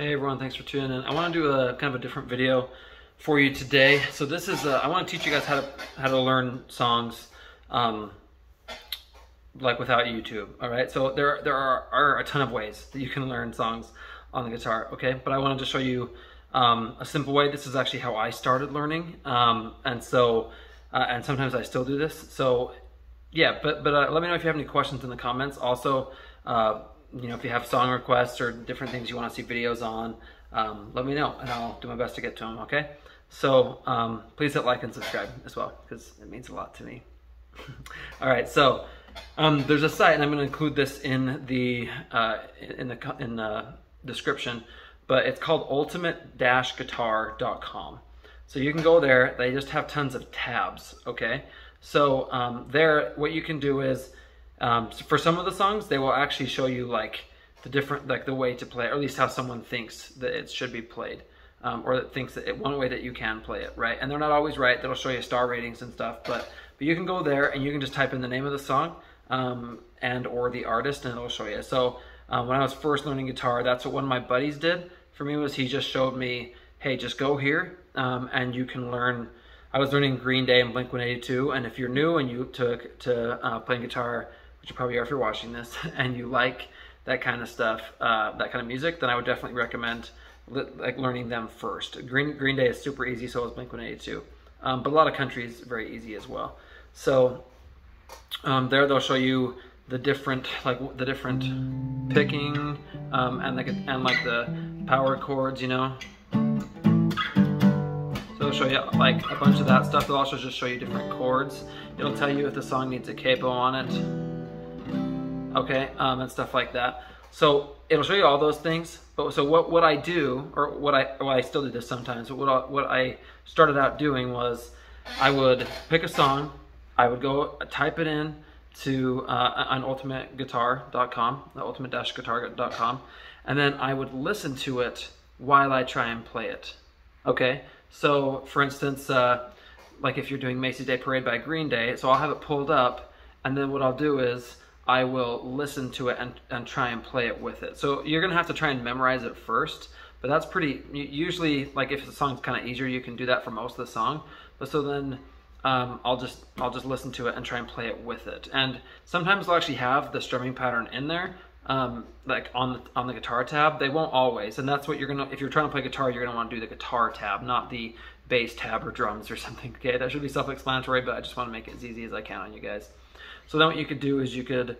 Hey everyone, thanks for tuning in. I want to do a kind of a different video for you today. So this is I want to teach you guys how to learn songs like without YouTube. All right, so there are a ton of ways that you can learn songs on the guitar. Okay, but I wanted to show you a simple way. This is actually how I started learning, and sometimes I still do this. So yeah, but let me know if you have any questions in the comments. Also, you know, if you have song requests or different things you want to see videos on, let me know and I'll do my best to get to them. Okay, so please hit like and subscribe as well, because it means a lot to me. All right, so there's a site, and I'm going to include this in the description, but it's called ultimate-guitar.com. So you can go there. They just have tons of tabs. Okay, so there, what you can do is, for some of the songs, they will actually show you like the different, like the way to play it, or at least how someone thinks that it should be played, or that thinks that one way that you can play it, right? And they're not always right. That'll show you star ratings and stuff, but you can go there and you can just type in the name of the song and or the artist, and it'll show you. So when I was first learning guitar, that's what one of my buddies did for me. Was he just showed me, hey, just go here and you can learn. I was learning Green Day and Blink-182, and if you're new and you took to playing guitar, which you probably are if you're watching this, and you like that kind of stuff, that kind of music, then I would definitely recommend like learning them first. Green Day is super easy, so is Blink-182. But a lot of country is very easy as well. So there they'll show you the different picking and like the power chords, you know. So it'll show you like a bunch of that stuff. They'll also just show you different chords. It'll tell you if the song needs a capo on it, okay, and stuff like that. So it'll show you all those things. But so what I do, or what I still do this sometimes, but what I started out doing was I would pick a song, I would go type it in to on ultimate-guitar.com, the ultimate-guitar.com, and then I would listen to it while I try and play it. Okay, so for instance, like if you're doing Macy's Day Parade by Green Day, so I'll have it pulled up, and then what I'll do is I will listen to it and try and play it with it. So you're gonna have to try and memorize it first, but that's pretty, usually, like if the song's kind of easier, you can do that for most of the song. But so then I'll just listen to it and try and play it with it. And sometimes they'll actually have the strumming pattern in there, like on the guitar tab. They won't always, and that's what you're gonna, if you're trying to play guitar, you're gonna want to do the guitar tab, not the bass tab or drums or something. Okay, that should be self-explanatory, but I just want to make it as easy as I can on you guys. So then what you could do is you can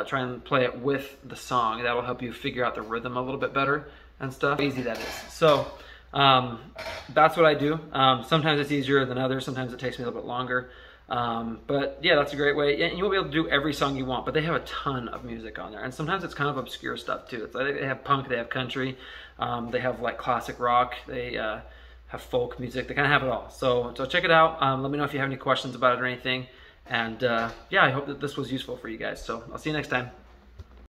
try and play it with the song. That'll help you figure out the rhythm a little bit better and stuff. How easy that is. So that's what I do. Sometimes it's easier than others. Sometimes it takes me a little bit longer. But yeah, that's a great way. And you won't be able to do every song you want, but they have a ton of music on there. And sometimes it's kind of obscure stuff too. It's like they have punk, they have country, they have like classic rock, they have folk music. They kind of have it all. So check it out. Let me know if you have any questions about it or anything. And yeah, I hope that this was useful for you guys. So I'll see you next time.